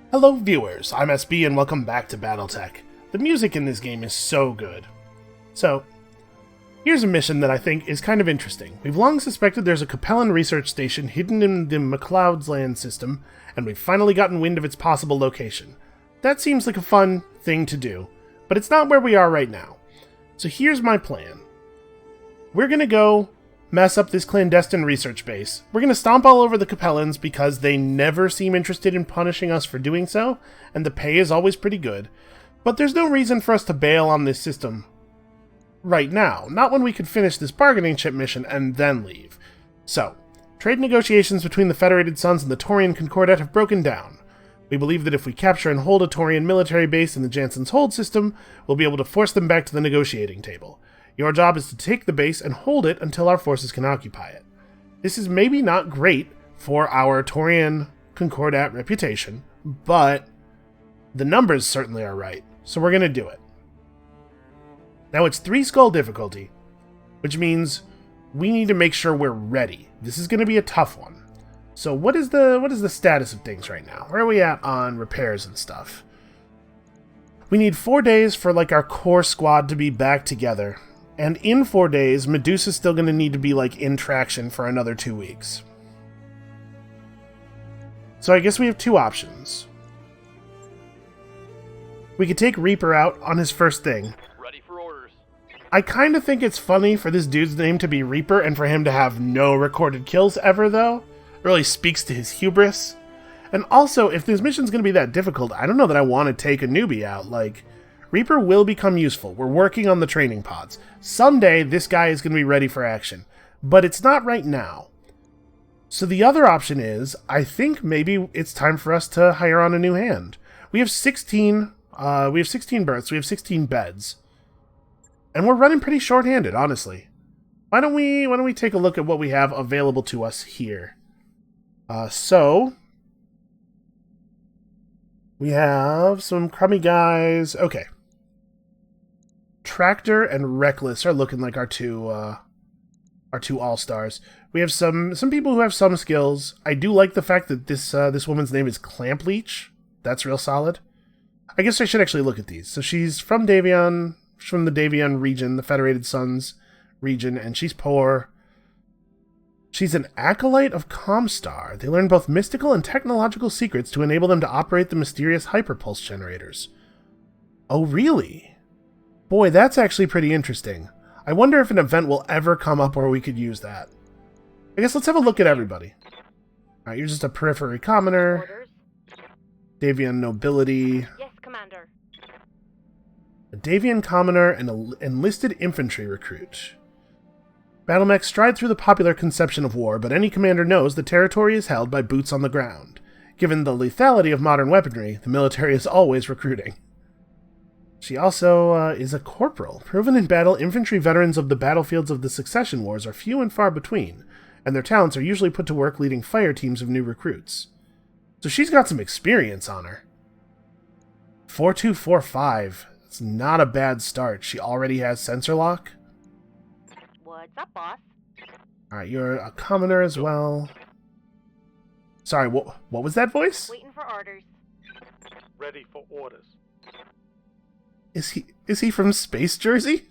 Hello viewers, I'm SB and welcome back to BattleTech. The music in this game is so good. So, here's a mission that I think is kind of interesting. We've long suspected there's a Capellan research station hidden in the McLeod's land system, and we've finally gotten wind of its possible location. That seems like a fun thing to do, but it's not where we are right now. So here's my plan. We're gonna go mess up this clandestine research base. We're going to stomp all over the Capellans because they never seem interested in punishing us for doing so, and the pay is always pretty good. But there's no reason for us to bail on this system right now, not when we could finish this bargaining chip mission and then leave. So, trade negotiations between the Federated Suns and the Taurian Concordat have broken down. We believe that if we capture and hold a Taurian military base in the Jansen's hold system, we'll be able to force them back to the negotiating table. Your job is to take the base and hold it until our forces can occupy it. This is maybe not great for our Taurian Concordat reputation, but the numbers certainly are right, so we're going to do it. Now it's 3 skull difficulty, which means we need to make sure we're ready. This is going to be a tough one. So what is the status of things right now? Where are we at on repairs and stuff? We need 4 days for like our core squad to be back together. And in 4 days, Medusa's still going to need to be, like, in traction for another 2 weeks. So I guess we have 2 options. We could take Reaper out on his first thing. Ready for orders. I kind of think it's funny for this dude's name to be Reaper and for him to have no recorded kills ever, though. It really speaks to his hubris. And also, if this mission's going to be that difficult, I don't know that I want to take a newbie out, like... Reaper will become useful. We're working on the training pods. Someday, this guy is going to be ready for action. But it's not right now. So the other option is, I think maybe it's time for us to hire on a new hand. We have 16 berths, we have 16 beds. And we're running pretty short-handed, honestly. Why don't we take a look at what we have available to us here? We have some crummy guys. Okay. Tractor and Reckless are looking like our two all-stars. We have some people who have some skills. I do like the fact that this woman's name is Clamp Leech. That's real solid. I guess I should actually look at these. So she's from Davion, from the Davion region, the Federated Suns region, and she's poor. She's an acolyte of Comstar. They learn both mystical and technological secrets to enable them to operate the mysterious hyperpulse generators. Oh, really? Boy, that's actually pretty interesting. I wonder if an event will ever come up where we could use that. I guess let's have a look at everybody. Alright, you're just a periphery commoner. Orders. Davian nobility. Yes, Commander. A Davian commoner and an enlisted infantry recruit. Battle mechs stride through the popular conception of war, but any commander knows the territory is held by boots on the ground. Given the lethality of modern weaponry, the military is always recruiting. She also is a corporal. Proven in battle, infantry veterans of the battlefields of the Succession Wars are few and far between, and their talents are usually put to work leading fire teams of new recruits. So she's got some experience on her. 4245. It's not a bad start. She already has sensor lock. What's up, boss? Alright, you're a commoner as well. Sorry, what was that voice? Waiting for orders. Ready for orders. Is he from Space Jersey?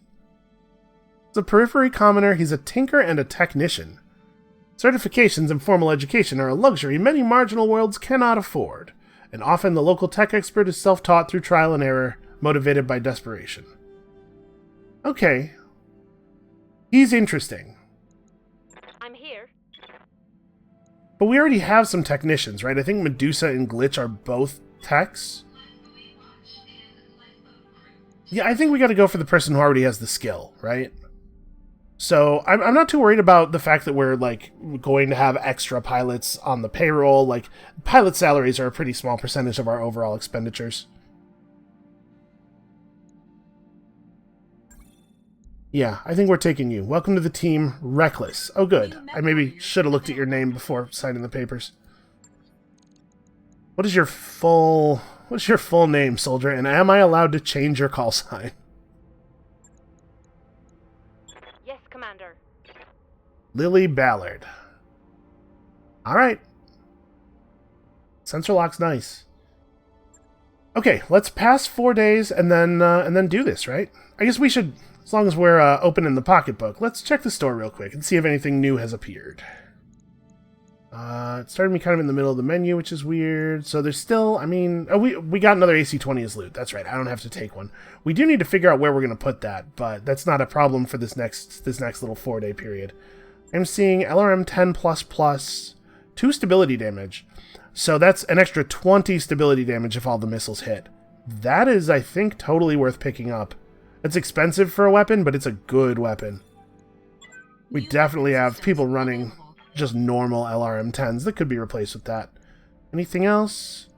As a periphery commoner, he's a tinker and a technician. Certifications and formal education are a luxury many marginal worlds cannot afford, and often the local tech expert is self-taught through trial and error, motivated by desperation. Okay. He's interesting. I'm here. But we already have some technicians, right? I think Medusa and Glitch are both techs. Yeah, I think we gotta go for the person who already has the skill, right? So, I'm not too worried about the fact that we're, like, going to have extra pilots on the payroll. Like, pilot salaries are a pretty small percentage of our overall expenditures. Yeah, I think we're taking you. Welcome to the team, Reckless. Oh, good. I maybe should have looked at your name before signing the papers. What is your full name, soldier? And am I allowed to change your call sign? Yes, Commander. Lily Ballard. Alright. Sensor lock's nice. Okay, let's pass 4 days and then do this, right? I guess we should, as long as we're opening the pocketbook, let's check the store real quick and see if anything new has appeared. It started me kind of in the middle of the menu, which is weird. So there's still, I mean, oh, we got another AC-20 as loot. That's right. I don't have to take one. We do need to figure out where we're going to put that, but that's not a problem for this next little 4-day period. I'm seeing LRM 10++, 2 stability damage. So that's an extra 20 stability damage if all the missiles hit. That is, I think, totally worth picking up. It's expensive for a weapon, but it's a good weapon. We definitely have people running just normal LRM 10s that could be replaced with that. Anything else?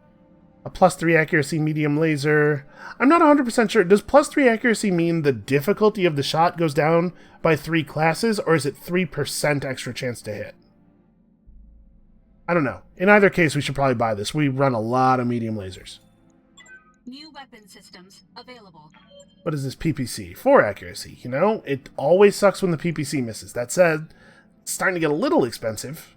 A +3 accuracy medium laser. I'm not 100% sure. Does +3 accuracy mean the difficulty of the shot goes down by 3 classes, or is it 3% extra chance to hit? I don't know. In either case, we should probably buy this. We run a lot of medium lasers. New weapon systems available. What is this PPC? 4 accuracy. You know, it always sucks when the PPC misses. That said, it's starting to get a little expensive.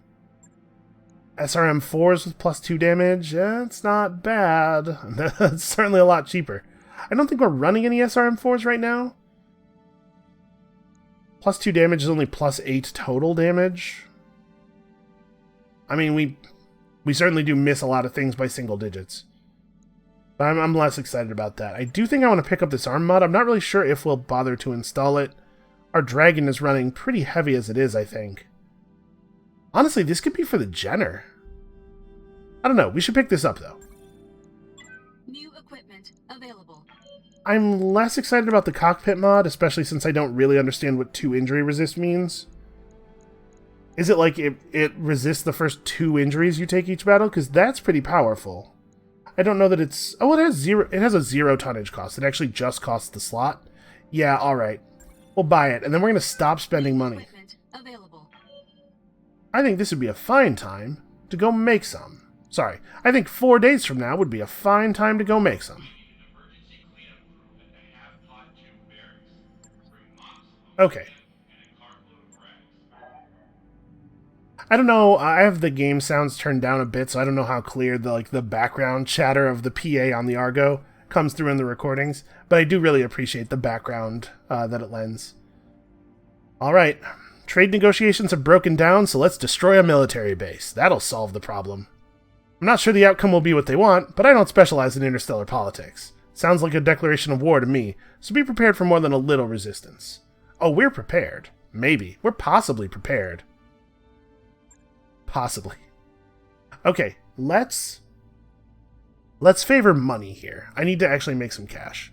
SRM 4s with +2 damage. It's not bad. It's certainly a lot cheaper. I don't think we're running any SRM 4s right now. +2 damage is only +8 total damage. I mean, we certainly do miss a lot of things by single digits. But I'm less excited about that. I do think I want to pick up this arm mod. I'm not really sure if we'll bother to install it. Our dragon is running pretty heavy as it is, I think. Honestly, this could be for the Jenner. I don't know. We should pick this up, though. New equipment available. I'm less excited about the cockpit mod, especially since I don't really understand what 2 injury resist means. Is it like it resists the first 2 injuries you take each battle? Because that's pretty powerful. I don't know that it's... Oh, it has a 0 tonnage cost. It actually just costs the slot. Yeah, alright. We'll buy it, and then we're going to stop spending money. Available. I think this would be a fine time to go make some. Sorry, I think 4 days from now would be a fine time to go make some. Okay. I don't know, I have the game sounds turned down a bit, so I don't know how clear the background chatter of the PA on the Argo comes through in the recordings, but I do really appreciate the background that it lends. Alright, trade negotiations have broken down, so let's destroy a military base. That'll solve the problem. I'm not sure the outcome will be what they want, but I don't specialize in interstellar politics. Sounds like a declaration of war to me, so be prepared for more than a little resistance. Oh, we're prepared. Maybe. We're possibly prepared. Possibly. Okay, let's favor money here. I need to actually make some cash.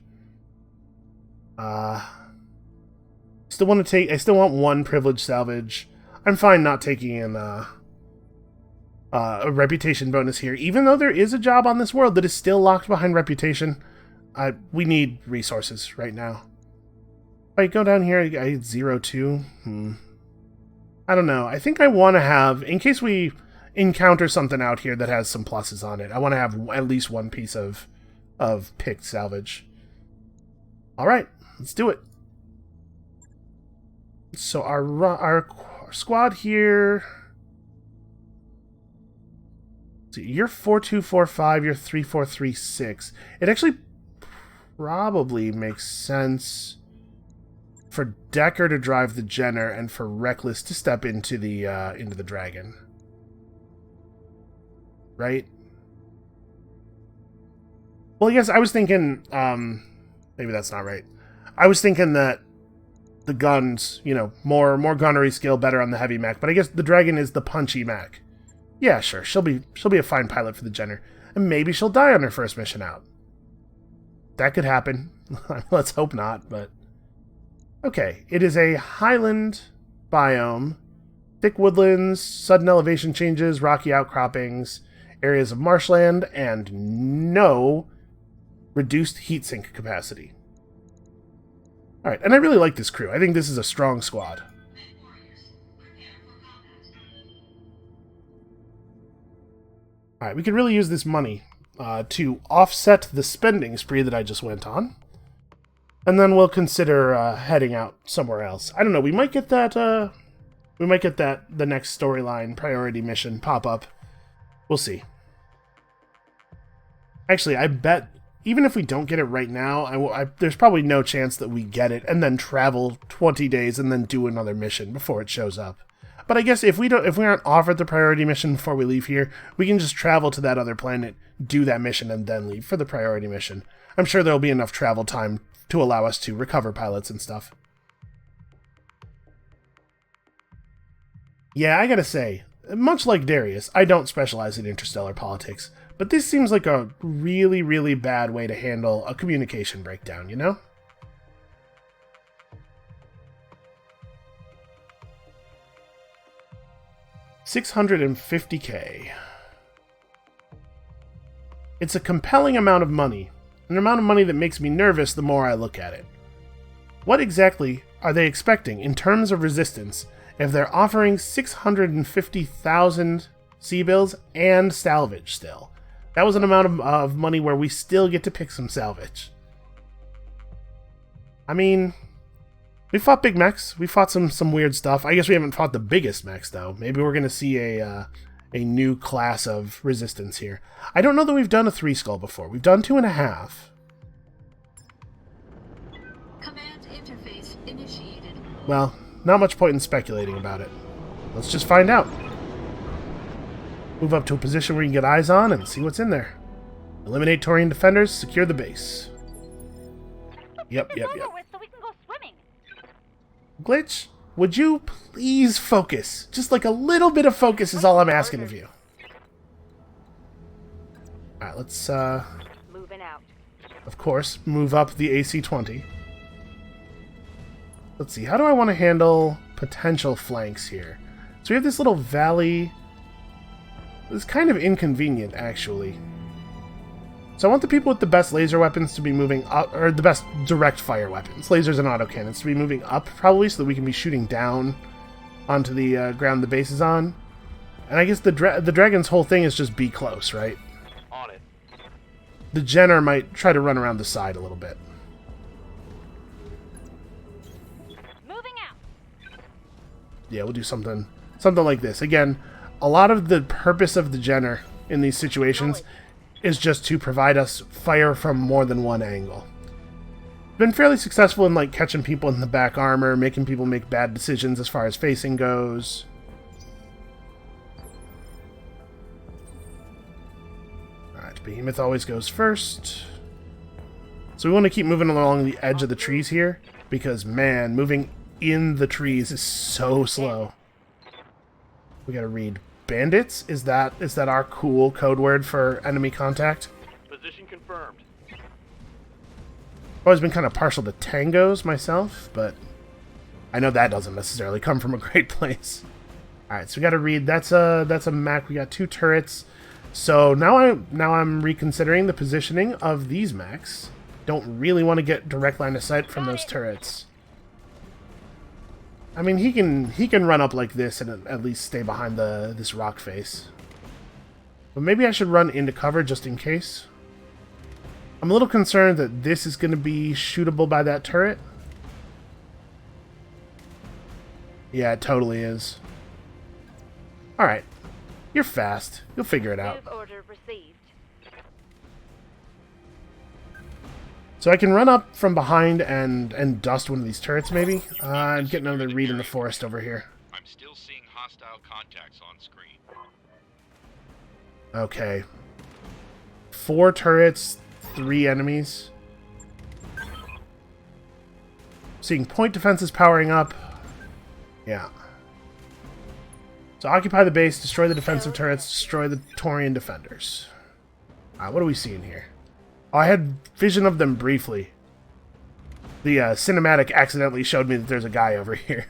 Still want to take... I still want 1 privilege salvage. I'm fine not taking in a reputation bonus here, even though there is a job on this world that is still locked behind reputation. We need resources right now. If I go down here, I get 0-2. I don't know. I think I want to have, in case we encounter something out here that has some pluses on it, I want to have at least 1 piece of picked salvage. Alright, let's do it. So our squad here... See, you're 4245, you're 3436. It actually probably makes sense for Decker to drive the Jenner and for Reckless to step into the Dragon. Right? Well, yes, I was thinking, maybe that's not right. I was thinking that the guns, you know, more gunnery skill, better on the heavy mech, but I guess the Dragon is the punchy mech. Yeah, sure, she'll be a fine pilot for the Jenner, and maybe she'll die on her first mission out. That could happen. Let's hope not, but... Okay, it is a highland biome. Thick woodlands, sudden elevation changes, rocky outcroppings, areas of marshland, and no reduced heat sink capacity. Alright, and I really like this crew. I think this is a strong squad. Alright, we could really use this money to offset the spending spree that I just went on. And then we'll consider heading out somewhere else. I don't know, we might get that, the next storyline priority mission pop up. We'll see. Actually, I bet even if we don't get it right now, there's probably no chance that we get it and then travel 20 days and then do another mission before it shows up. But I guess if we aren't offered the priority mission before we leave here, we can just travel to that other planet, do that mission, and then leave for the priority mission. I'm sure there'll be enough travel time to allow us to recover pilots and stuff. Yeah, I gotta say, much like Darius, I don't specialize in interstellar politics, but this seems like a really, really bad way to handle a communication breakdown, you know? $650K. It's a compelling amount of money, an amount of money that makes me nervous the more I look at it. What exactly are they expecting in terms of resistance if they're offering 650,000 C-bills and salvage still? That was an amount of money where we still get to pick some salvage. I mean, we fought big mechs. We fought some weird stuff. I guess we haven't fought the biggest mechs, though. Maybe we're going to see a new class of resistance here. I don't know that we've done a 3 skull before. We've done 2.5. Command interface initiated. Well, not much point in speculating about it. Let's just find out. Move up to a position where you can get eyes on and see what's in there. Eliminate Taurian defenders, secure the base. Yep. So we can go swimming. Glitch, would you please focus? Just like a little bit of focus is all I'm asking of you. Alright, let's, Moving out. of course, move up the AC-20. Let's see, how do I want to handle potential flanks here? So we have this little valley. It's kind of inconvenient, actually. So I want the people with the best laser weapons to be moving up, or the best direct fire weapons, lasers and autocannons, to be moving up, probably, so that we can be shooting down onto the ground the base is on. And I guess the dragon's whole thing is just be close, right? On it. The Jenner might try to run around the side a little bit. Moving out. Yeah, we'll do something like this. Again, a lot of the purpose of the Jenner in these situations is just to provide us fire from more than one angle. Been fairly successful in like catching people in the back armor, making people make bad decisions as far as facing goes. Alright, Behemoth always goes first. So we want to keep moving along the edge of the trees here, because man, moving in the trees is so slow. We gotta read bandits? Is that our cool code word for enemy contact? Position confirmed. I've always been kind of partial to tangos myself, but I know that doesn't necessarily come from a great place. Alright, so we gotta read, that's a mech. We got 2 turrets. So now I'm reconsidering the positioning of these mechs. Don't really want to get direct line of sight from those turrets. I mean, he can run up like this and at least stay behind this rock face. But maybe I should run into cover just in case. I'm a little concerned that this is going to be shootable by that turret. Yeah, it totally is. Alright. You're fast. You'll figure it out. Move order received. So I can run up from behind and dust one of these turrets, maybe? I'm getting another read in the forest over here. I'm still seeing hostile contacts on screen. Okay. 4 turrets, 3 enemies. Seeing point defenses powering up. Yeah. So occupy the base, destroy the defensive turrets, destroy the Taurian defenders. What are we seeing here? Oh, I had vision of them briefly. The cinematic accidentally showed me that there's a guy over here.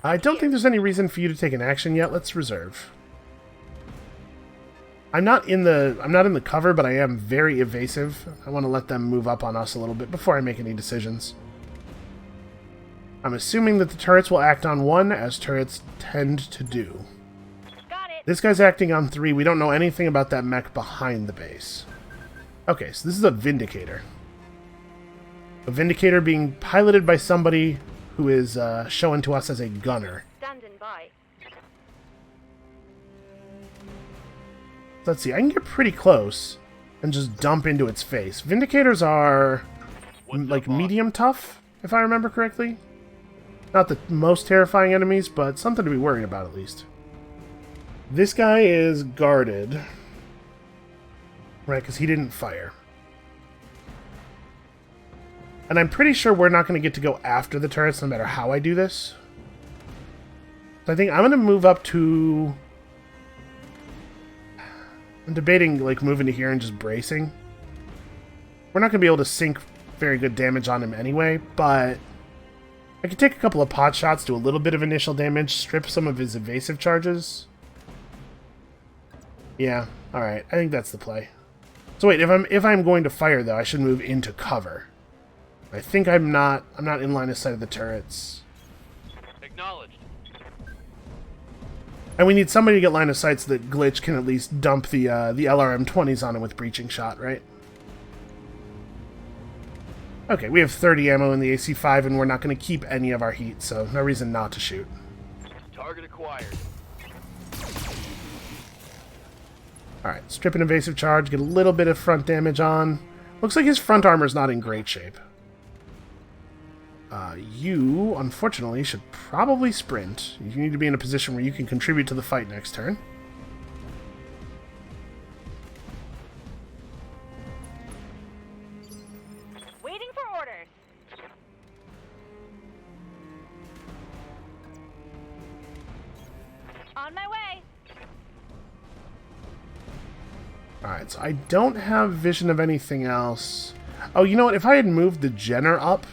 I don't think there's any reason for you to take an action yet. Let's reserve. I'm not in the cover, but I am very evasive. I want to let them move up on us a little bit before I make any decisions. I'm assuming that the turrets will act on 1, as turrets tend to do. Got it. This guy's acting on 3. We don't know anything about that mech behind the base. Okay, so this is a Vindicator. A Vindicator being piloted by somebody who is shown to us as a gunner. Standing by. Let's see, I can get pretty close. and just dump into its face. Vindicators are like medium tough, if I remember correctly. Not the most terrifying enemies, but something to be worried about at least. This guy is guarded. Right, because he didn't fire. And I'm pretty sure we're not going to get to go after the turrets no matter how I do this. So I think I'm going to move up to... I'm debating like moving to here and just bracing. We're not going to be able to sink very good damage on him anyway, but I could take a couple of pot shots, do a little bit of initial damage, strip some of his evasive charges. Yeah, alright, I think that's the play. So wait, if I'm going to fire though, I should move into cover. I think I'm not in line of sight of the turrets. Acknowledged. And we need somebody to get line of sight so that Glitch can at least dump the LRM-20s on him with breaching shot, right? Okay, we have 30 ammo in the AC-5 and we're not going to keep any of our heat, so no reason not to shoot. Target acquired. Alright, strip an evasive charge, get a little bit of front damage on. Looks like his front armor's not in great shape. You, unfortunately, should probably sprint. You need to be in a position where you can contribute to the fight next turn. Waiting for orders. On my way. Alright, so I don't have vision of anything else. Oh, you know what? If I had moved the Jenner up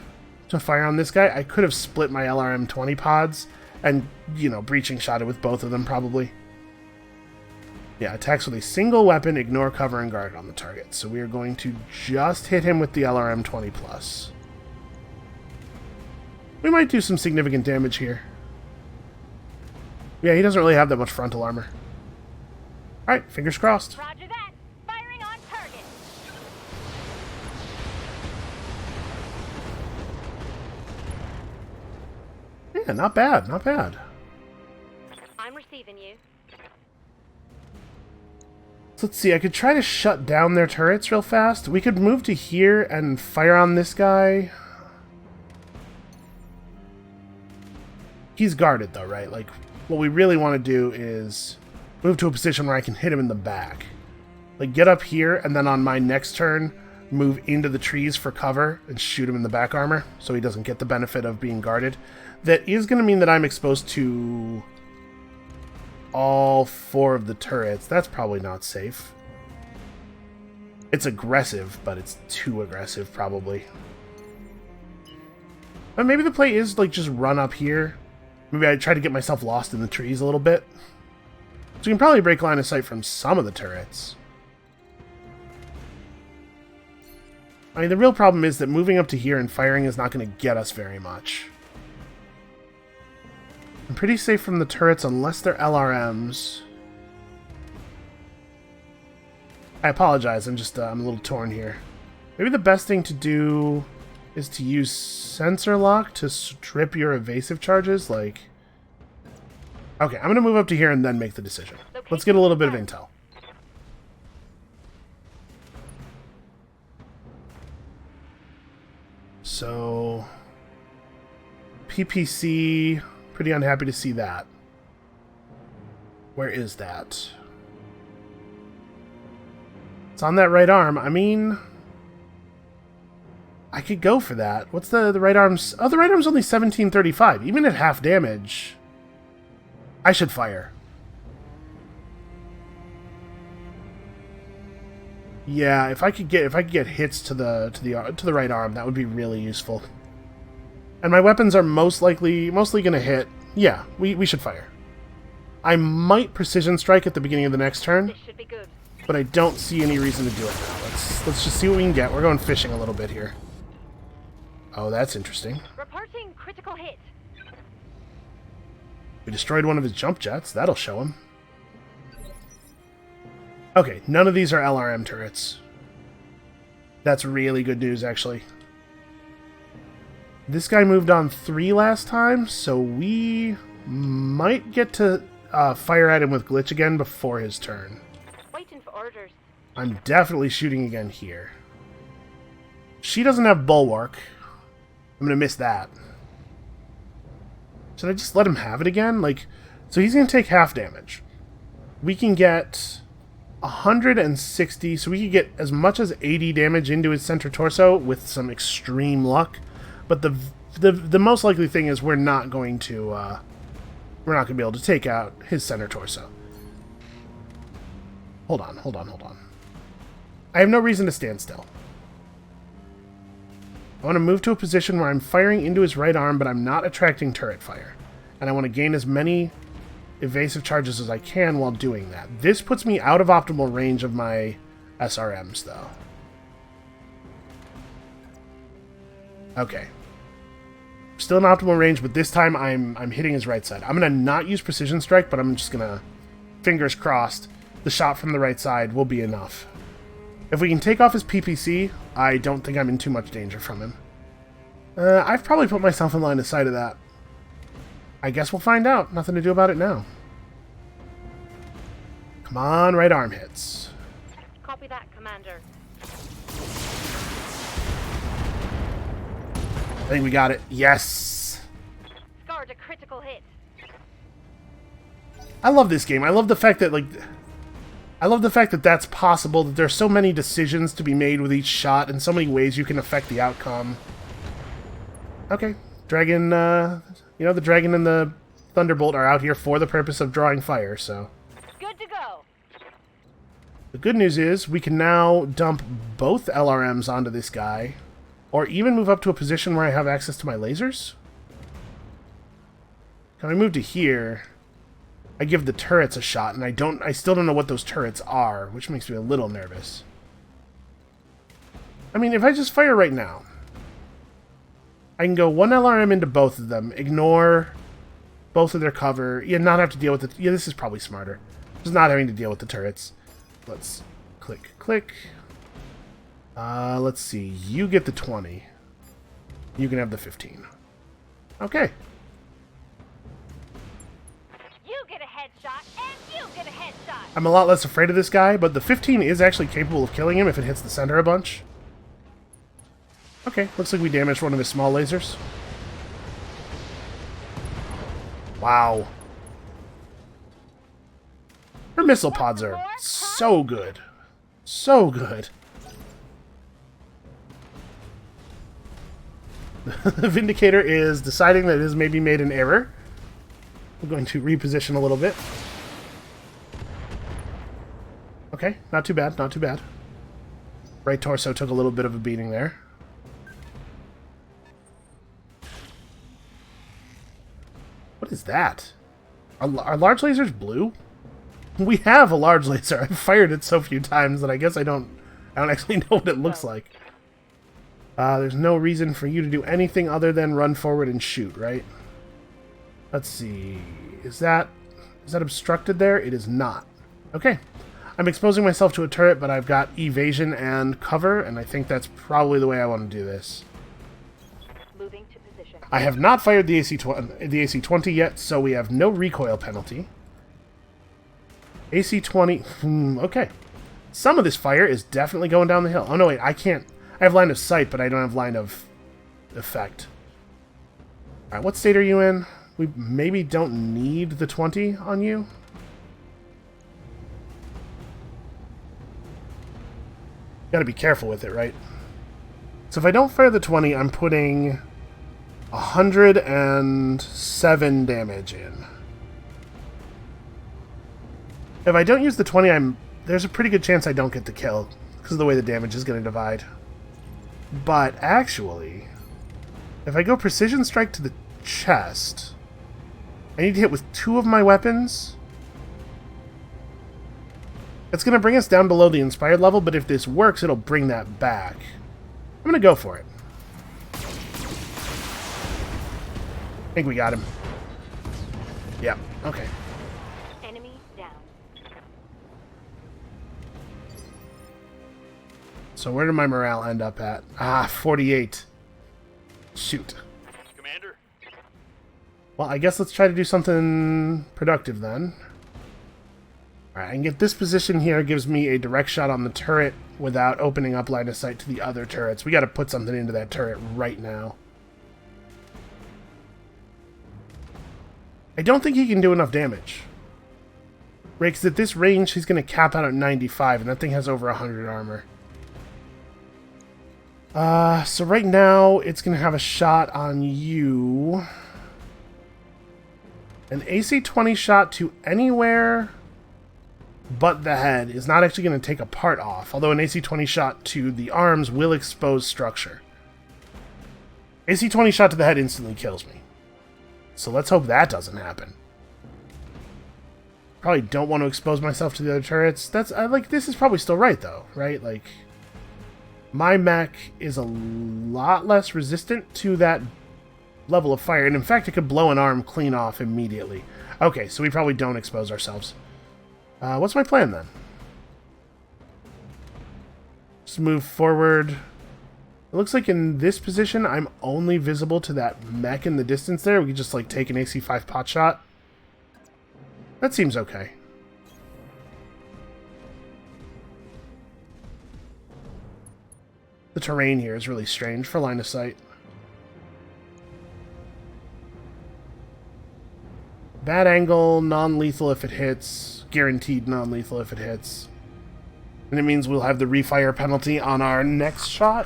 to fire on this guy, I could have split my LRM-20 pods and, you know, breaching shot it with both of them, probably. Yeah, attacks with a single weapon, ignore cover, and guard on the target. So we are going to just hit him with the LRM-20+. We might do some significant damage here. Yeah, he doesn't really have that much frontal armor. Alright, fingers crossed. Roger that. Firing on target. Yeah, not bad, not bad. I'm receiving you. So let's see, I could try to shut down their turrets real fast. We could move to here and fire on this guy. He's guarded though, right? Like, what we really want to do is move to a position where I can hit him in the back. Like, get up here, and then on my next turn, move into the trees for cover and shoot him in the back armor, so he doesn't get the benefit of being guarded. That is going to mean that I'm exposed to all 4 of the turrets. That's probably not safe. It's aggressive, but it's too aggressive, probably. But maybe the play is, like, just run up here. Maybe I try to get myself lost in the trees a little bit. So you can probably break line of sight from some of the turrets. I mean, the real problem is that moving up to here and firing is not going to get us very much. I'm pretty safe from the turrets unless they're LRMs. I apologize, I'm a little torn here. Maybe the best thing to do is to use sensor lock to strip your evasive charges, like... Okay, I'm going to move up to here and then make the decision. Let's get a little bit of intel. So... PPC... Pretty unhappy to see that. Where is that? It's on that right arm. I mean... I could go for that. What's the right arm's... Oh, the right arm's only 1735. Even at half damage... I should fire. Yeah, if I could get hits to the right arm, that would be really useful. And my weapons are mostly going to hit. Yeah, we should fire. I might precision strike at the beginning of the next turn, This should be good. but I don't see any reason to do it now. Let's just see what we can get. We're going fishing a little bit here. Oh, that's interesting. Reporting critical hit. We destroyed one of his jump jets. That'll show him. Okay, none of these are LRM turrets. That's really good news, actually. This guy moved on 3 last time, so we might get to fire at him with Glitch again before his turn. Waiting for orders. I'm definitely shooting again here. She doesn't have bulwark. I'm going to miss that. Should I just let him have it again? Like, so he's going to take half damage. We can get 160, so we could get as much as 80 damage into his center torso with some extreme luck. But the most likely thing is we're not going to be able to take out his center torso. Hold on. I have no reason to stand still. I want to move to a position where I'm firing into his right arm, but I'm not attracting turret fire. And I want to gain as many evasive charges as I can while doing that. This puts me out of optimal range of my SRMs, though. Okay. Still in optimal range, but this time I'm hitting his right side. I'm going to not use precision strike, but I'm just going to, fingers crossed, the shot from the right side will be enough. If we can take off his PPC, I don't think I'm in too much danger from him. I've probably put myself in line of sight of that. I guess we'll find out. Nothing to do about it now. Come on, right arm hits. Copy that, Commander. I think we got it. Yes! Scarred a critical hit. I love this game. I love the fact that, like... I love the fact that that's possible, that there's so many decisions to be made with each shot, and so many ways you can affect the outcome. Okay. Dragon, you know, the Dragon and the Thunderbolt are out here for the purpose of drawing fire, so... Good to go. The good news is, we can now dump both LRMs onto this guy, or even move up to a position where I have access to my lasers. Can I move to here? I give the turrets a shot, and I still don't know what those turrets are, which makes me a little nervous. I mean, if I just fire right now, I can go one LRM into both of them, ignore both of their cover, not have to deal with the... Yeah, this is probably smarter. Just not having to deal with the turrets. Let's click. Let's see. You get the 20. You can have the 15. Okay. You get a headshot, and you get a headshot. I'm a lot less afraid of this guy, but the 15 is actually capable of killing him if it hits the center a bunch. Okay, looks like we damaged one of his small lasers. Wow. Her missile pods are so good. So good. The Vindicator is deciding that it has maybe made an error. We're going to reposition a little bit. Okay, not too bad, not too bad. Right torso took a little bit of a beating there. What is that? Are large lasers blue? We have a large laser. I've fired it so few times that I guess I don't actually know what it looks like. There's no reason for you to do anything other than run forward and shoot, right? Let's see. Is that obstructed there? It is not. Okay. I'm exposing myself to a turret, but I've got evasion and cover, and I think that's probably the way I want to do this. Moving to position. I have not fired the AC-20 yet, so we have no recoil penalty. AC-20... okay. Some of this fire is definitely going down the hill. Oh, no, wait, I can't... I have line of sight, but I don't have line of effect. Alright, what state are you in? We maybe don't need the 20 on you. Gotta be careful with it, right? So if I don't fire the 20, I'm putting 107 damage in. If I don't use the 20, there's a pretty good chance I don't get the kill, because of the way the damage is going to divide. But actually, if I go precision strike to the chest, I need to hit with 2 of my weapons. It's going to bring us down below the inspired level, but if this works, it'll bring that back. I'm going to go for it. I think we got him. Yep, okay. Enemy down. So where did my morale end up at? Ah, 48. Shoot. Commander? Well, I guess let's try to do something productive then. Alright, I can get this position here. Gives me a direct shot on the turret without opening up line of sight to the other turrets. We gotta put something into that turret right now. I don't think he can do enough damage. Right, because at this range, he's going to cap out at 95, and that thing has over 100 armor. So right now, it's going to have a shot on you. An AC-20 shot to anywhere but the head is not actually going to take a part off, although an AC-20 shot to the arms will expose structure. AC-20 shot to the head instantly kills me. So let's hope that doesn't happen. Probably don't want to expose myself to the other turrets. That's like, this is probably still right though, right? Like, my mech is a lot less resistant to that level of fire, and in fact, it could blow an arm clean off immediately. Okay, so we probably don't expose ourselves. What's my plan then? Just move forward. It looks like in this position, I'm only visible to that mech in the distance there. We could just like take an AC-5 pot shot. That seems okay. The terrain here is really strange for line of sight. Bad angle, non-lethal if it hits. Guaranteed non-lethal if it hits. And it means we'll have the refire penalty on our next shot.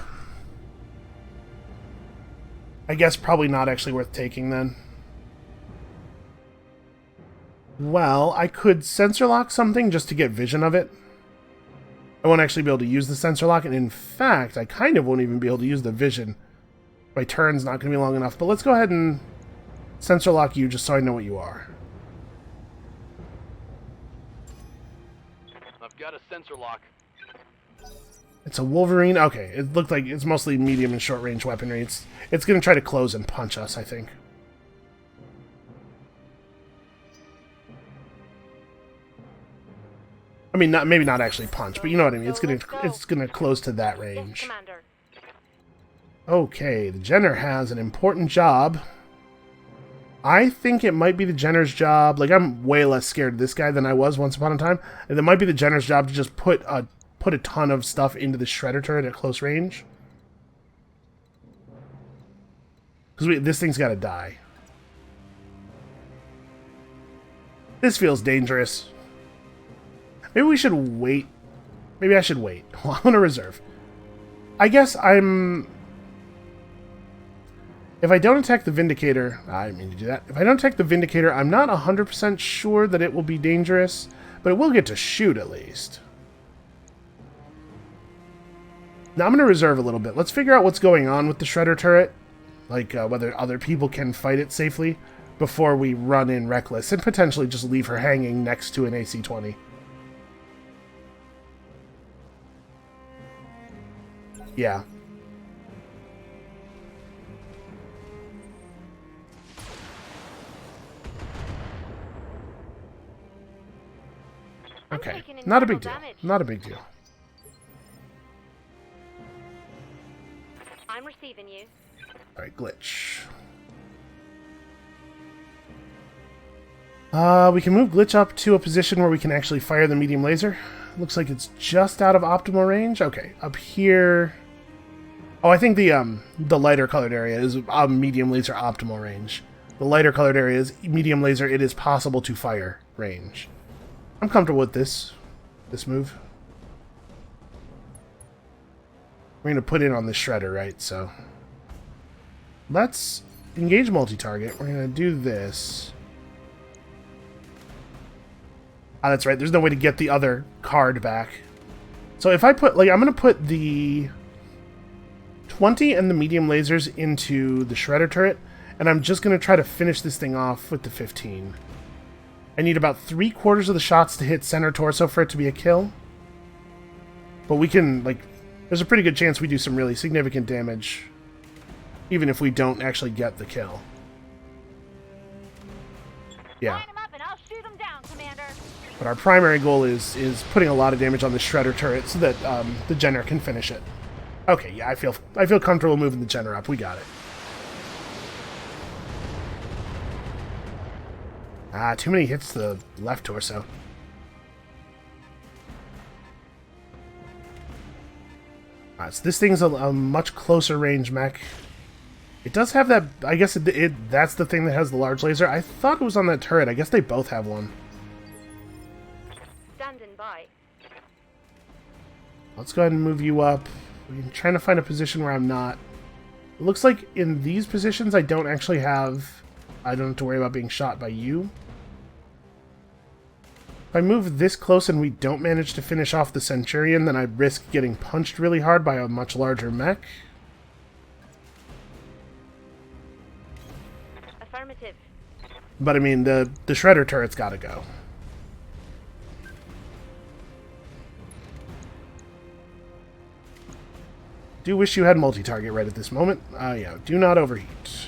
I guess probably not actually worth taking then. Well, I could sensor lock something just to get vision of it. I won't actually be able to use the sensor lock, and in fact, I kind of won't even be able to use the vision. My turn's not going to be long enough, but let's go ahead and sensor lock you just so I know what you are. I've got a sensor lock. It's a Wolverine. Okay, it looked like it's mostly medium and short range weaponry. It's going to try to close and punch us, I think. I mean, maybe not actually punch, but you know what I mean. It's gonna close to that range. Okay, the Jenner has an important job. I think it might be the Jenner's job. Like, I'm way less scared of this guy than I was once upon a time, and it might be the Jenner's job to just put a ton of stuff into the shredder turret at close range. Because this thing's got to die. This feels dangerous. Maybe we should wait. Maybe I should wait. Well, I'm going to reserve. I guess I'm... If I don't attack the Vindicator... I didn't mean to do that. If I don't attack the Vindicator, I'm not 100% sure that it will be dangerous, but it will get to shoot at least. Now I'm going to reserve a little bit. Let's figure out what's going on with the Shredder turret. Like, whether other people can fight it safely before we run in reckless and potentially just leave her hanging next to an AC-20. Yeah. Okay. Not a big deal. Not a big deal. I'm receiving you. Alright, glitch. We can move glitch up to a position where we can actually fire the medium laser. Looks like it's just out of optimal range. Okay, up here... Oh, I think the lighter colored area is a medium laser optimal range. The lighter colored area is medium laser, it is possible to fire range. I'm comfortable with this move. We're going to put in on the shredder, right? So let's engage multi-target. We're going to do this. Ah, that's right. There's no way to get the other card back. So if I put, like, I'm going to put the 20 and the medium lasers into the shredder turret, and I'm just going to try to finish this thing off with the 15. I need about 3/4 of the shots to hit center torso for it to be a kill. But we can, like, there's a pretty good chance we do some really significant damage, even if we don't actually get the kill. Yeah. Line 'em up and I'll shoot 'em down, Commander. But our primary goal is putting a lot of damage on the shredder turret so that the Jenner can finish it. Okay, yeah, I feel comfortable moving the Jenner up. We got it. Ah, too many hits to the left torso. Alright, so this thing's a much closer range mech. It does have that... I guess that's the thing that has the large laser. I thought it was on that turret. I guess they both have one. Standing by. Let's go ahead and move you up. I'm trying to find a position where I'm not. It looks like in these positions I don't actually have... I don't have to worry about being shot by you. If I move this close and we don't manage to finish off the Centurion, then I risk getting punched really hard by a much larger mech. Affirmative. But I mean, the Shredder turret's gotta go. Do wish you had multi-target right at this moment. Yeah, do not overheat.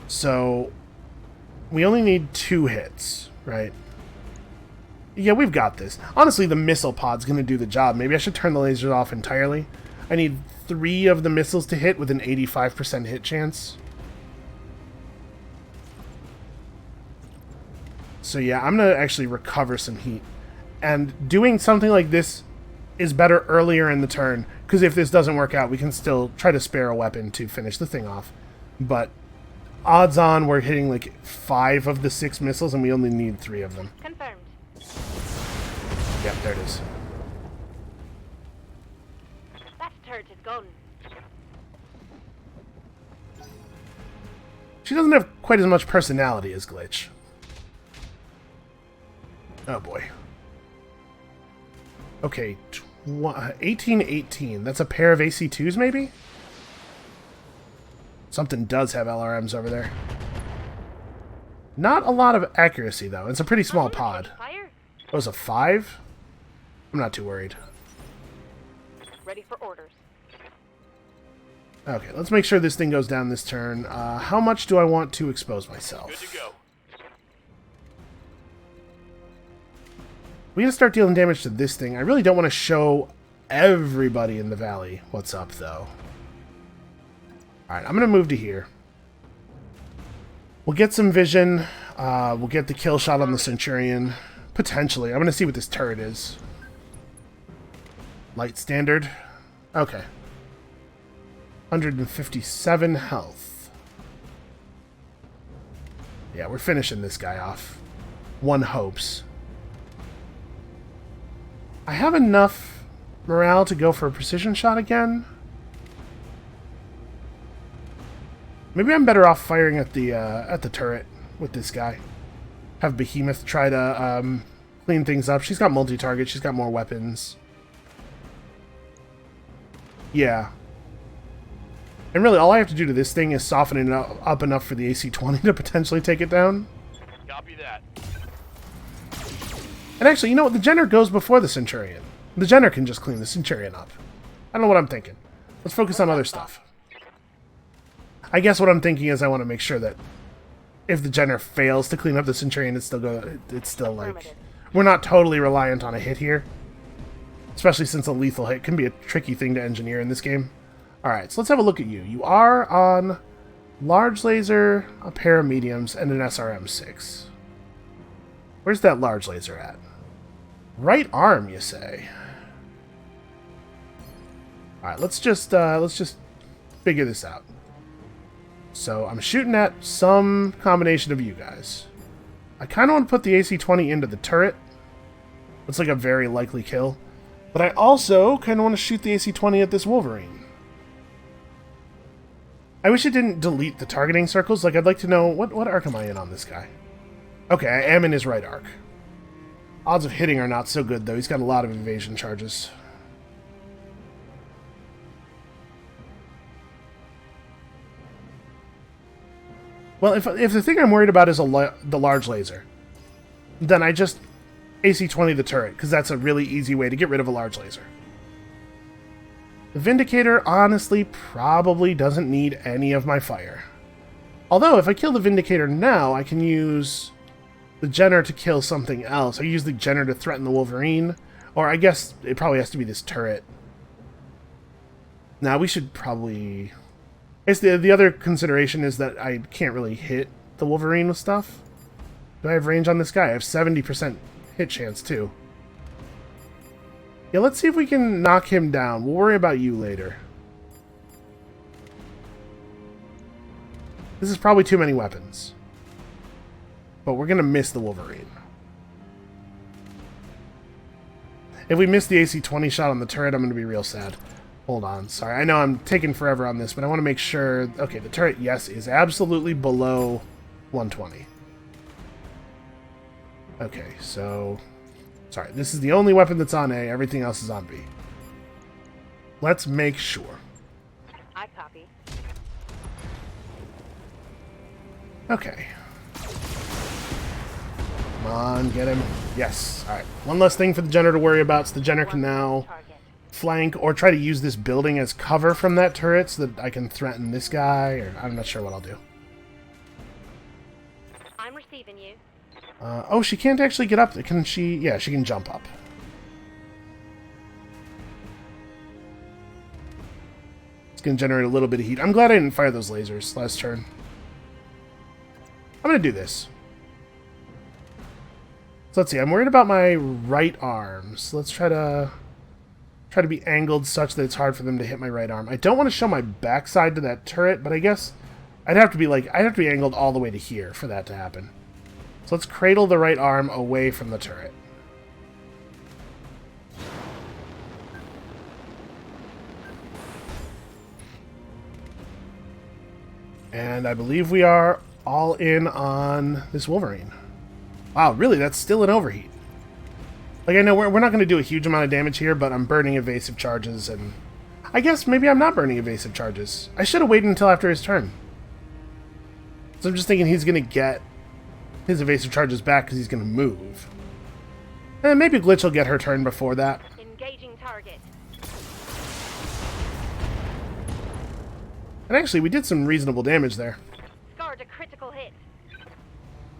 So, we only need 2 hits, right? Yeah, we've got this. Honestly, the missile pod's gonna do the job. Maybe I should turn the lasers off entirely. I need 3 of the missiles to hit with an 85% hit chance. So yeah, I'm gonna actually recover some heat. And doing something like this is better earlier in the turn, because if this doesn't work out, we can still try to spare a weapon to finish the thing off. But odds on we're hitting like 5 of the 6 missiles and we only need 3 of them. Confirmed. Yep, there it is. That turret is gone. She doesn't have quite as much personality as Glitch. Oh boy. Okay, 1818. That's a pair of AC2s, maybe? Something does have LRMs over there. Not a lot of accuracy, though. It's a pretty small pod. Fire. Oh, it's a 5? I'm not too worried. Ready for orders. Okay, let's make sure this thing goes down this turn. How much do I want to expose myself? Good to go. We gotta start dealing damage to this thing. I really don't want to show everybody in the valley what's up, though. Alright, I'm gonna move to here. We'll get some vision. We'll get the kill shot on the Centurion. Potentially. I'm gonna see what this turret is. Light standard. Okay. 157 health. Yeah, we're finishing this guy off. One hopes. I have enough morale to go for a precision shot again. Maybe I'm better off firing at the turret with this guy. Have Behemoth try to clean things up. She's got multi-target. She's got more weapons. Yeah. And really, all I have to do to this thing is soften it up enough for the AC-20 to potentially take it down. Copy that. And actually, you know what? The Jenner goes before the Centurion. The Jenner can just clean the Centurion up. I don't know what I'm thinking. Let's focus on other stuff. I guess what I'm thinking is I want to make sure that if the Jenner fails to clean up the Centurion, it's still like... We're not totally reliant on a hit here. Especially since a lethal hit can be a tricky thing to engineer in this game. Alright, so let's have a look at you. You are on large laser, a pair of mediums, and an SRM-6. Where's that large laser at? Right arm, you say? Alright, let's just figure this out. So, I'm shooting at some combination of you guys. I kind of want to put the AC-20 into the turret. Looks like a very likely kill. But I also kind of want to shoot the AC-20 at this Wolverine. I wish it didn't delete the targeting circles. Like, I'd like to know, what arc am I in on this guy? Okay, I am in his right arc. Odds of hitting are not so good, though. He's got a lot of evasion charges. Well, if the thing I'm worried about is the large laser, then I just AC-20 the turret, because that's a really easy way to get rid of a large laser. The Vindicator, honestly, probably doesn't need any of my fire. Although, if I kill the Vindicator now, I can use the Jenner to kill something else. I use the Jenner to threaten the Wolverine, or I guess it probably has to be this turret. Now, we should probably... I guess the other consideration is that I can't really hit the Wolverine with stuff. Do I have range on this guy? I have 70% hit chance, too. Yeah, let's see if we can knock him down. We'll worry about you later. This is probably too many weapons. But we're going to miss the Wolverine. If we miss the AC-20 shot on the turret, I'm going to be real sad. Hold on. Sorry, I know I'm taking forever on this, but I want to make sure... Okay, the turret, yes, is absolutely below 120. Okay, so... Sorry, this is the only weapon that's on A. Everything else is on B. Let's make sure. I copy. Okay. Come on, get him. Yes. Alright. One less thing for the Jenner to worry about, so the Jenner can now flank or try to use this building as cover from that turret so that I can threaten this guy, or I'm not sure what I'll do. I'm receiving you. Oh, she can't actually get up. Can she? Yeah, she can jump up. It's going to generate a little bit of heat. I'm glad I didn't fire those lasers last turn. I'm going to do this. So let's see. I'm worried about my right arm. So let's try to be angled such that it's hard for them to hit my right arm. I don't want to show my backside to that turret, but I guess I'd have to be angled all the way to here for that to happen. So let's cradle the right arm away from the turret. And I believe we are all in on this Wolverine. Wow, really? That's still an overheat. Like, I know we're not going to do a huge amount of damage here, but I'm burning evasive charges, and I guess maybe I'm not burning evasive charges. I should have waited until after his turn. So I'm just thinking he's going to get his evasive charges back because he's going to move. And maybe Glitch will get her turn before that. Engaging target. And actually, we did some reasonable damage there. Scarred a critical hit.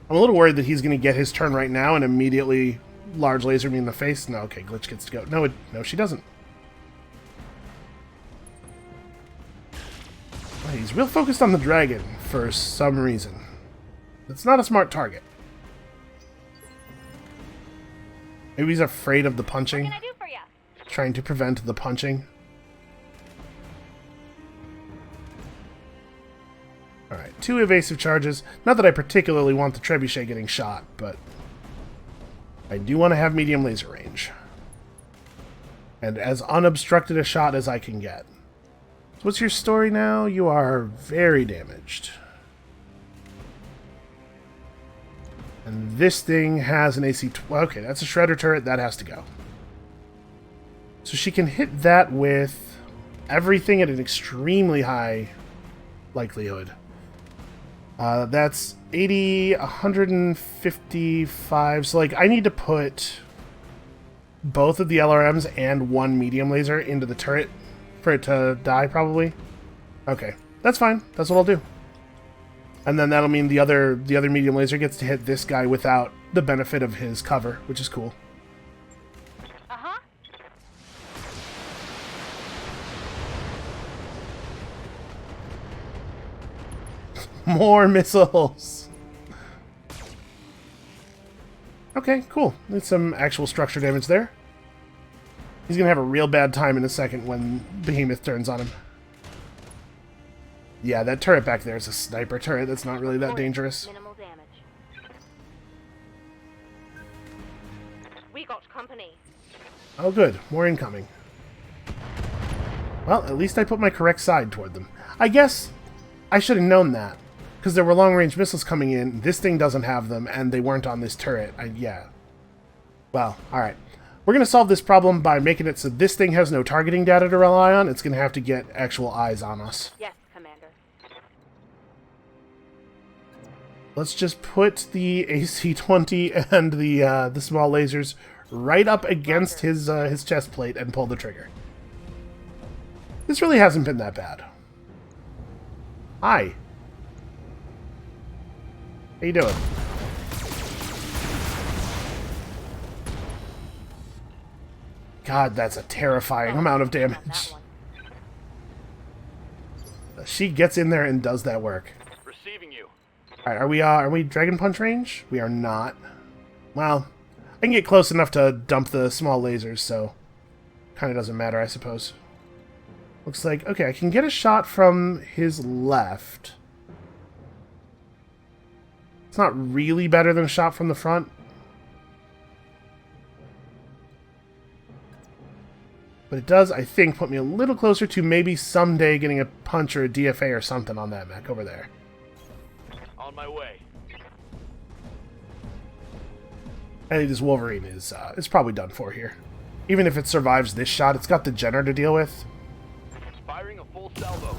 I'm a little worried that he's going to get his turn right now and immediately large laser me in the face. No, okay, Glitch gets to go. No, she doesn't. Oh, he's real focused on the dragon for some reason. It's not a smart target. Maybe he's afraid of the punching. What can I do for you? Trying to prevent the punching. Alright, 2 evasive charges. Not that I particularly want the trebuchet getting shot, but I do want to have medium laser range. And as unobstructed a shot as I can get. So what's your story now? You are very damaged. And this thing has an AC... Okay, that's a shredder turret. That has to go. So she can hit that with everything at an extremely high likelihood. That's 80, 155. So, like, I need to put both of the LRMs and 1 medium laser into the turret for it to die, probably. Okay, that's fine. That's what I'll do. And then that'll mean the other medium laser gets to hit this guy without the benefit of his cover, which is cool. Uh-huh. More missiles! Okay, cool. There's some actual structure damage there. He's gonna have a real bad time in a second when Behemoth turns on him. Yeah, that turret back there is a sniper turret. That's not really that dangerous. Minimal damage. We got company. Oh, good. More incoming. Well, at least I put my correct side toward them. I guess I should have known that, because there were long-range missiles coming in. This thing doesn't have them, and they weren't on this turret. Yeah. Well, alright. We're going to solve this problem by making it so this thing has no targeting data to rely on. It's going to have to get actual eyes on us. Yes, Commander. Let's just put the AC-20 and the small lasers right up against his chest plate and pull the trigger. This really hasn't been that bad. Hi. How you doing? God, that's a terrifying amount of damage. She gets in there and does that work. Receiving you. Alright, are we Dragon Punch range? We are not. Well, I can get close enough to dump the small lasers, so kind of doesn't matter, I suppose. Looks like, okay, I can get a shot from his left. It's not really better than a shot from the front. But it does, I think, put me a little closer to maybe someday getting a punch or a DFA or something on that mech over there. On my way. I think this Wolverine is probably done for here. Even if it survives this shot, it's got the Jenner to deal with. Firing a full salvo.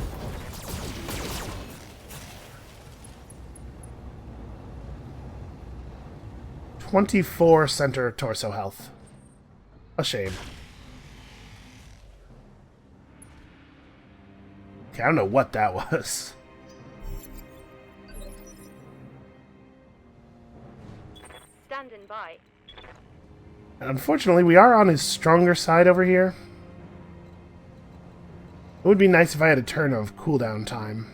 24 center torso health. A shame. Okay, I don't know what that was. Standing by. Unfortunately, we are on his stronger side over here. It would be nice if I had a turn of cooldown time.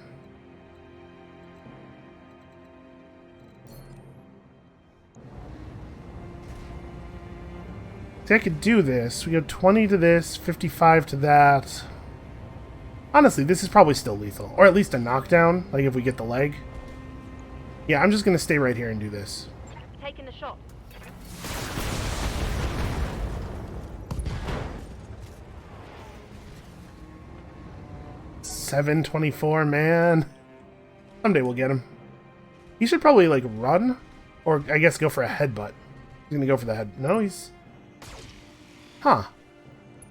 See, I could do this. We go 20 to this, 55 to that. Honestly, this is probably still lethal. Or at least a knockdown, like if we get the leg. Yeah, I'm just going to stay right here and do this. Taking the shot. $724, man. Someday we'll get him. He should probably, like, run. Or, I guess, go for a headbutt. He's going to go for the head. No, he's... Huh.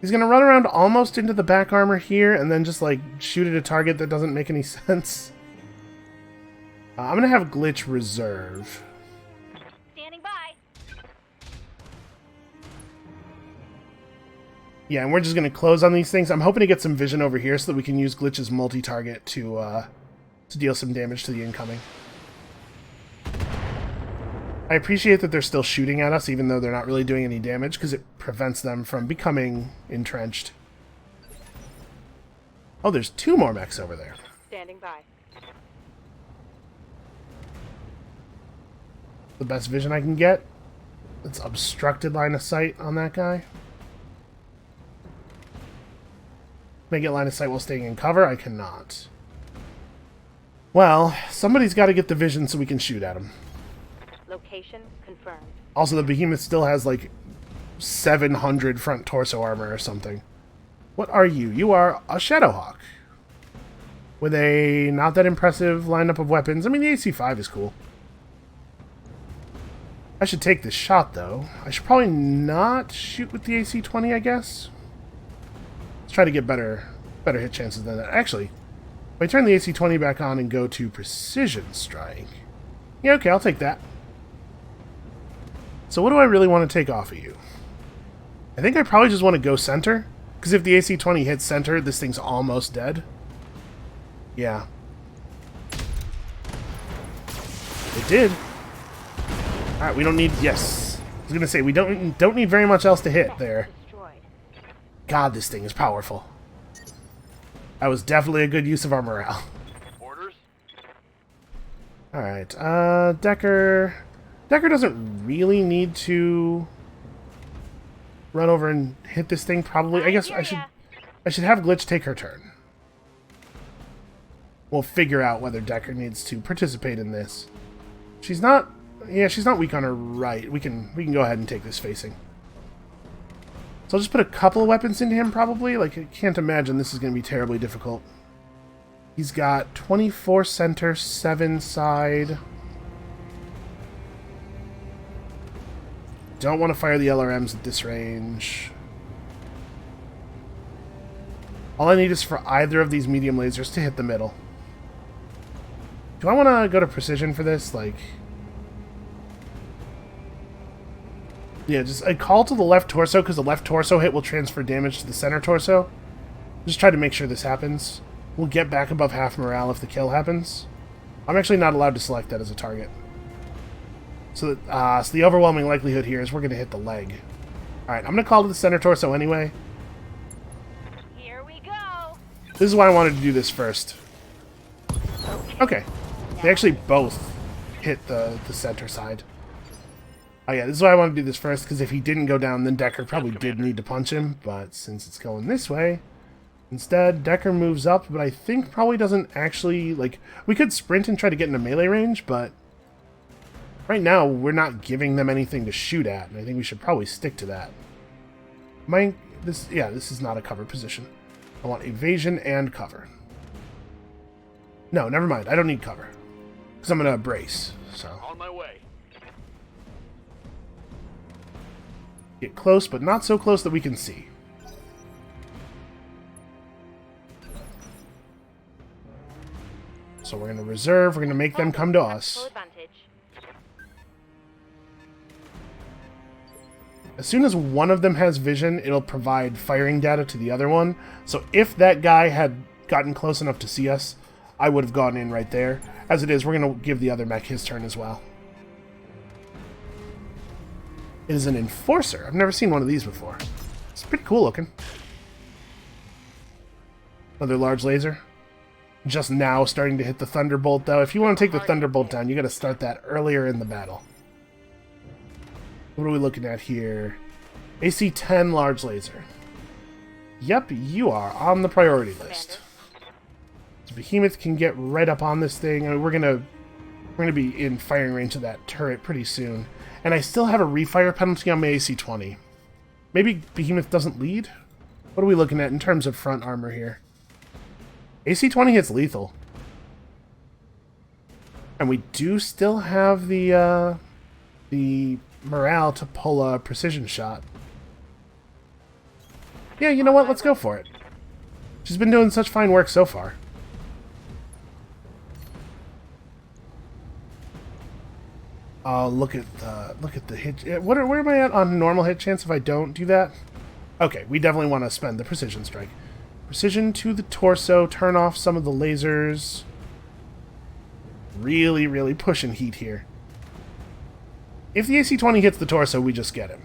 He's going to run around almost into the back armor here and then just, like, shoot at a target that doesn't make any sense. I'm going to have Glitch reserve. Standing by. Yeah, and we're just going to close on these things. I'm hoping to get some vision over here so that we can use Glitch's multi-target to deal some damage to the incoming. I appreciate that they're still shooting at us, even though they're not really doing any damage, because it prevents them from becoming entrenched. Oh, there's 2 more mechs over there. Standing by. The best vision I can get. It's obstructed line of sight on that guy. Make it line of sight while staying in cover? I cannot. Well, somebody's got to get the vision so we can shoot at him. Location confirmed. Also, the behemoth still has like 700 front torso armor or something. What are you? You are a Shadowhawk. With a not that impressive lineup of weapons. I mean, the AC-5 is cool. I should take this shot, though. I should probably not shoot with the AC-20, I guess. Let's try to get better hit chances than that. Actually, if I turn the AC-20 back on and go to Precision Strike... Yeah, okay, I'll take that. So what do I really want to take off of you? I think I probably just want to go center. Because if the AC-20 hits center, this thing's almost dead. Yeah. It did. Alright, we don't need... Yes. I was going to say, we don't need very much else to hit there. God, this thing is powerful. That was definitely a good use of our morale. Orders? Alright, Decker... Decker doesn't really need to run over and hit this thing, probably. I guess I should have Glitch take her turn. We'll figure out whether Decker needs to participate in this. She's not... Yeah, she's not weak on her right. We can go ahead and take this facing. So I'll just put a couple of weapons into him, probably. Like, I can't imagine this is going to be terribly difficult. He's got 24 center, 7 side... Don't want to fire the LRMs at this range. All I need is for either of these medium lasers to hit the middle. Do I want to go to precision for this? Like... Yeah, just a call to the left torso, because the left torso hit will transfer damage to the center torso. Just try to make sure this happens. We'll get back above half morale if the kill happens. I'm actually not allowed to select that as a target. So the overwhelming likelihood here is we're going to hit the leg. Alright, I'm going to call to the center torso anyway. Here we go. This is why I wanted to do this first. Okay. They actually both hit the center side. Oh yeah, this is why I want to do this first, because if he didn't go down, then Decker probably did need to punch him. But since it's going this way, instead, Decker moves up, but I think probably doesn't actually, like, we could sprint and try to get into melee range, but right now we're not giving them anything to shoot at, and I think we should probably stick to that. This is not a cover position. I want evasion and cover. No, never mind. I don't need cover, because I'm going to brace, so. On my way. Get close, but not so close that we can see. So we're going to reserve. We're going to make them come to us. As soon as one of them has vision, it'll provide firing data to the other one. So if that guy had gotten close enough to see us, I would have gone in right there. As it is, we're going to give the other mech his turn as well. It is an enforcer. I've never seen one of these before. It's pretty cool looking. Another large laser. Just now starting to hit the Thunderbolt, though. If you want to take the Thunderbolt down, you got to start that earlier in the battle. What are we looking at here? AC 10 large laser. Yep, you are on the priority list. So Behemoth can get right up on this thing. I mean, we're gonna be in firing range of that turret pretty soon. And I still have a refire penalty on my AC 20. Maybe Behemoth doesn't lead? What are we looking at in terms of front armor here? AC 20 hits lethal. And we do still have the morale to pull a precision shot. Yeah, you know what? Let's go for it. She's been doing such fine work so far. Look at the hit. Where am I at on normal hit chance if I don't do that? Okay, we definitely want to spend the precision strike. Precision to the torso. Turn off some of the lasers. Really, really pushing heat here. If the AC 20 hits the torso, we just get him.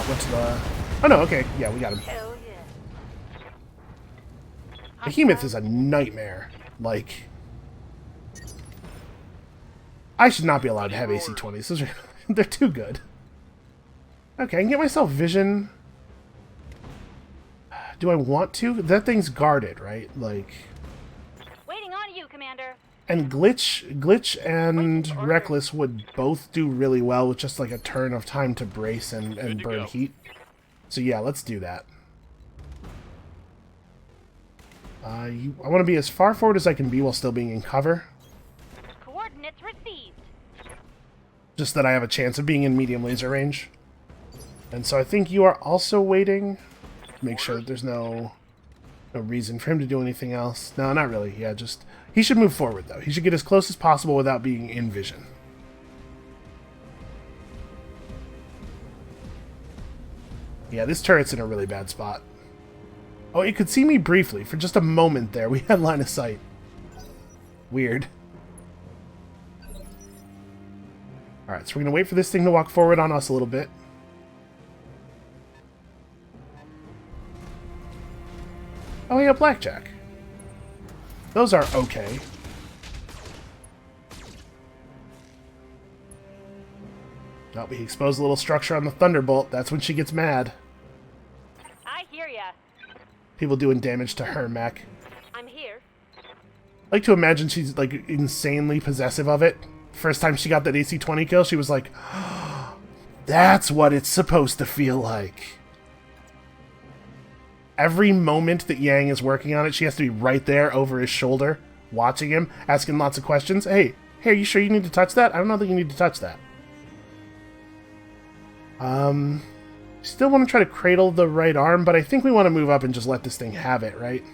What's the... Oh no, okay. Yeah, we got him. Hell yeah. Behemoth is a nightmare. Like... I should not be allowed to have AC 20s. Those are, they're too good. Okay, I can get myself vision. Do I want to? That thing's guarded, right? Like... Waiting on you, Commander. And Glitch and Reckless would both do really well with just like a turn of time to brace and burn heat. So yeah, let's do that. I want to be as far forward as I can be while still being in cover. Coordinates received. Just that I have a chance of being in medium laser range. And so I think you are also waiting. Make sure that there's no reason for him to do anything else. No, not really. Yeah, just... He should move forward, though. He should get as close as possible without being in vision. Yeah, this turret's in a really bad spot. Oh, it could see me briefly. For just a moment there, we had line of sight. Weird. Alright, so we're going to wait for this thing to walk forward on us a little bit. Oh yeah, Blackjack. Those are okay. Oh, we exposed a little structure on the Thunderbolt. That's when she gets mad. I hear ya. People doing damage to her mech. I'm here. I like to imagine she's like insanely possessive of it. First time she got that AC 20 kill, she was like, oh, that's what it's supposed to feel like. Every moment that Yang is working on it, she has to be right there over his shoulder, watching him, asking lots of questions. Hey, are you sure you need to touch that? I don't know that you need to touch that. Still want to try to cradle the right arm, but I think we want to move up and just let this thing have it, right?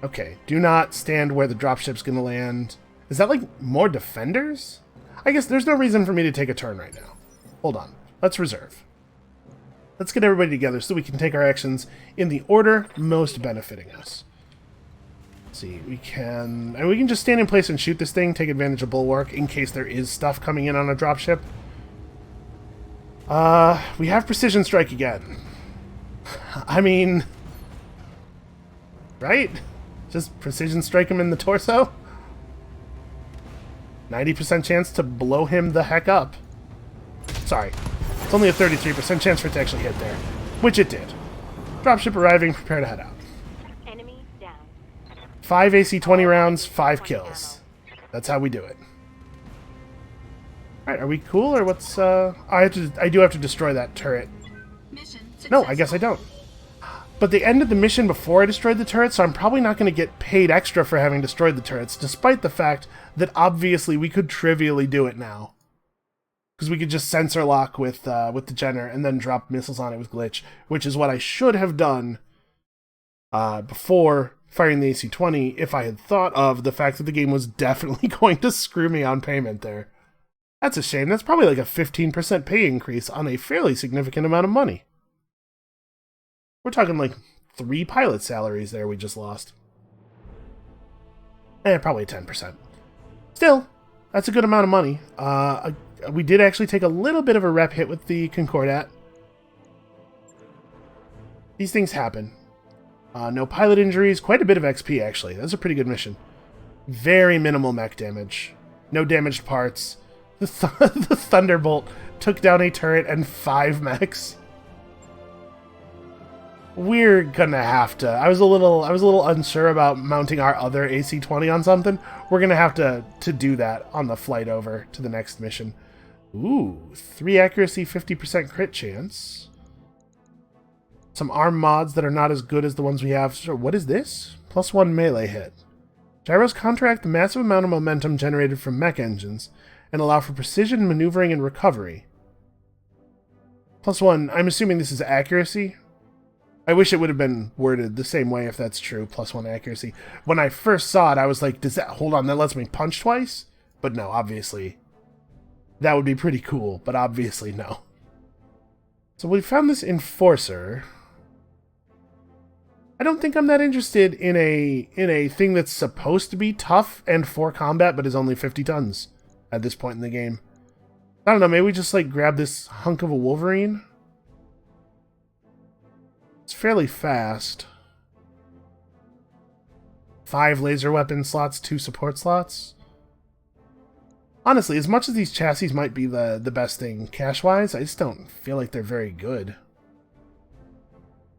Okay, do not stand where the dropship's going to land. Is that like more defenders? I guess there's no reason for me to take a turn right now. Hold on. Let's reserve. Let's get everybody together so we can take our actions in the order most benefiting us. Let's see, we can just stand in place and shoot this thing, take advantage of Bulwark in case there is stuff coming in on a dropship. We have Precision Strike again. I mean... Right? Just Precision Strike him in the torso? 90% chance to blow him the heck up. Sorry. It's only a 33% chance for it to actually hit there. Which it did. Dropship arriving, prepare to head out. Enemy down. 5 AC-20 rounds, 5 kills. That's how we do it. Alright, are we cool, or what's, I do have to destroy that turret. Mission No, I guess I don't. But they ended the mission before I destroyed the turret, so I'm probably not going to get paid extra for having destroyed the turrets, despite the fact that obviously we could trivially do it now. Because we could just sensor lock with the Jenner and then drop missiles on it with glitch, which is what I should have done before firing the AC-20 if I had thought of the fact that the game was definitely going to screw me on payment there. That's a shame. That's probably like a 15% pay increase on a fairly significant amount of money. We're talking like 3 pilot salaries there we just lost. Probably 10%. Still, that's a good amount of money. We did actually take a little bit of a rep hit with the Concordat. These things happen. No pilot injuries, quite a bit of XP actually. That's a pretty good mission. Very minimal mech damage. No damaged parts. The Thunderbolt took down a turret and 5 mechs. We're gonna have to. I was a little unsure about mounting our other AC-20 on something. We're gonna have to do that on the flight over to the next mission. Ooh, 3 accuracy, 50% crit chance. Some arm mods that are not as good as the ones we have. So what is this? +1 melee hit. Gyros counteract the massive amount of momentum generated from mech engines and allow for precision maneuvering and recovery. +1, I'm assuming this is accuracy. I wish it would have been worded the same way if that's true, +1 accuracy. When I first saw it, I was like, does that, hold on, that lets me punch twice? But no, obviously. That would be pretty cool, but obviously no. So we found this Enforcer. I don't think I'm that interested in a thing that's supposed to be tough and for combat, but is only 50 tons at this point in the game. I don't know, maybe we just like grab this hunk of a Wolverine? It's fairly fast. 5 laser weapon slots, 2 support slots. Honestly, as much as these chassis might be the best thing cash-wise, I just don't feel like they're very good.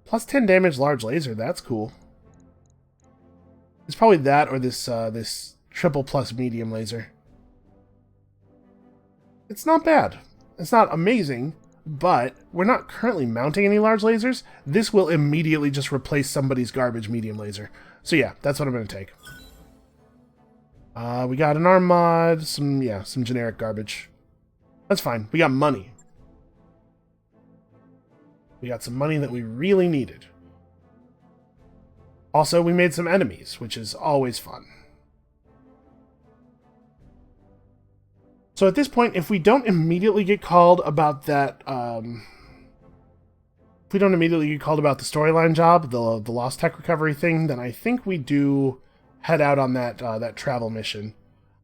+10 damage large laser, that's cool. It's probably that or this this triple plus medium laser. It's not bad. It's not amazing, but we're not currently mounting any large lasers. This will immediately just replace somebody's garbage medium laser. So yeah, that's what I'm going to take. We got an arm mod, some generic garbage. That's fine. We got money. We got some money that we really needed. Also, we made some enemies, which is always fun. So at this point, if we don't immediately get called about that, if we don't immediately get called about the storyline job, the lost tech recovery thing, then I think we do head out on that that travel mission.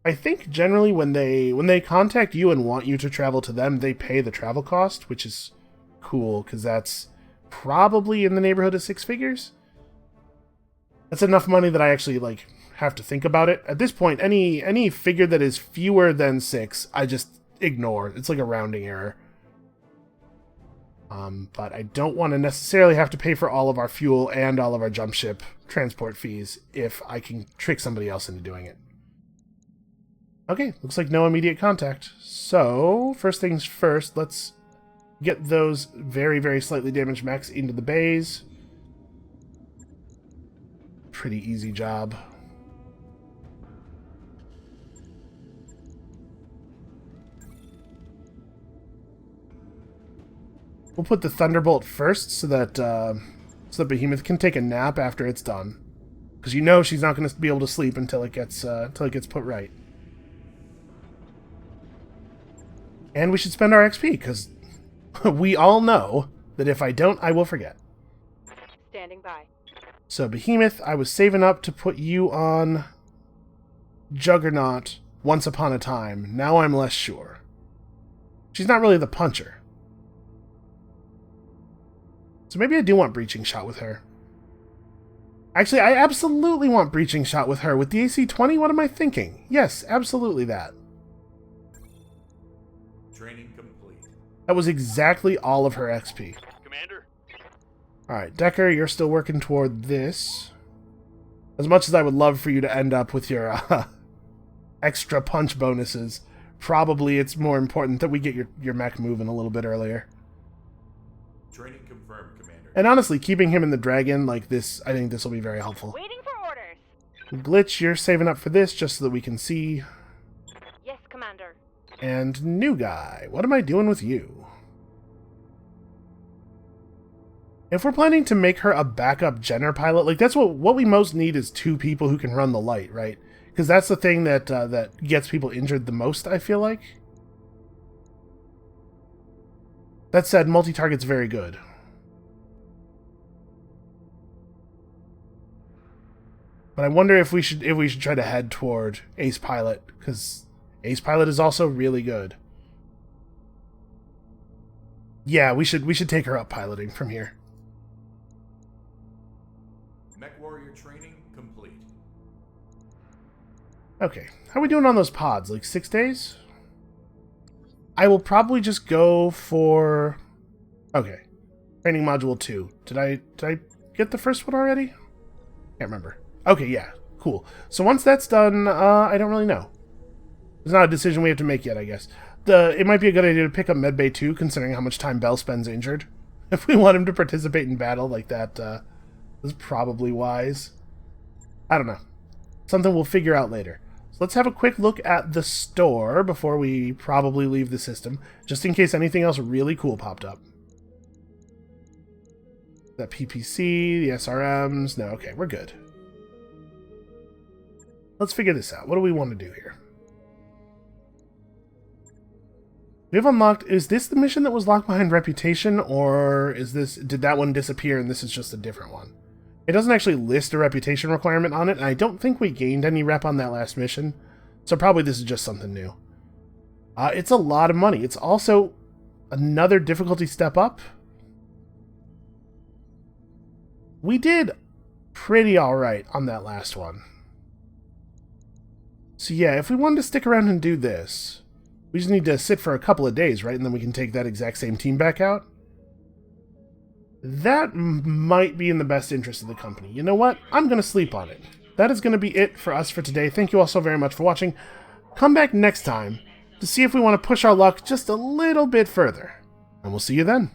I think generally when they contact you and want you to travel to them, they pay the travel cost, which is cool because that's probably in the neighborhood of 6 figures. That's enough money that I actually like have to think about it. At this point, any figure that is fewer than 6, I just ignore. It's like a rounding error. But I don't want to necessarily have to pay for all of our fuel and all of our jump ship transport fees if I can trick somebody else into doing it. Okay, looks like no immediate contact. So, first things first, let's get those very, very slightly damaged mechs into the bays. Pretty easy job. We'll put the Thunderbolt first so that Behemoth can take a nap after it's done, because you know she's not going to be able to sleep until it gets put right. And we should spend our XP because we all know that if I don't, I will forget. Standing by. So Behemoth, I was saving up to put you on Juggernaut once upon a time. Now I'm less sure. She's not really the puncher. So maybe I do want Breaching Shot with her. Actually, I absolutely want Breaching Shot with her. With the AC-20, what am I thinking? Yes, absolutely that. Training complete. That was exactly all of her XP. Commander? Alright, Decker, you're still working toward this. As much as I would love for you to end up with your extra punch bonuses, probably it's more important that we get your mech moving a little bit earlier. Training confirmed, Commander. And honestly, keeping him in the dragon like this, I think this will be very helpful. Waiting for orders. Glitch, you're saving up for this just so that we can see. Yes, Commander. And new guy, what am I doing with you? If we're planning to make her a backup Jenner pilot, like that's what we most need is 2 people who can run the light, right? Because that's the thing that that gets people injured the most, I feel like. That said, multi-target's very good. But I wonder if we should try to head toward Ace Pilot, because Ace Pilot is also really good. Yeah, we should take her up piloting from here. Mech Warrior training complete. Okay, how are we doing on those pods? Like 6 days? I will probably just go for... Okay, training module 2. Did I get the first one already? Can't remember. Okay, yeah, cool. So once that's done, I don't really know. It's not a decision we have to make yet, I guess. It might be a good idea to pick up Medbay 2, considering how much time Bell spends injured. If we want him to participate in battle, like that is probably wise. I don't know. Something we'll figure out later. So let's have a quick look at the store before we probably leave the system, just in case anything else really cool popped up. That PPC, the SRMs, no, okay, we're good. Let's figure this out. What do we want to do here? We have unlocked... Is this the mission that was locked behind Reputation, or did that one disappear and this is just a different one? It doesn't actually list a Reputation requirement on it, and I don't think we gained any rep on that last mission, so probably this is just something new. It's a lot of money. It's also another difficulty step up. We did pretty alright on that last one. So yeah, if we wanted to stick around and do this, we just need to sit for a couple of days, right? And then we can take that exact same team back out. That might be in the best interest of the company. You know what? I'm going to sleep on it. That is going to be it for us for today. Thank you all so very much for watching. Come back next time to see if we want to push our luck just a little bit further. And we'll see you then.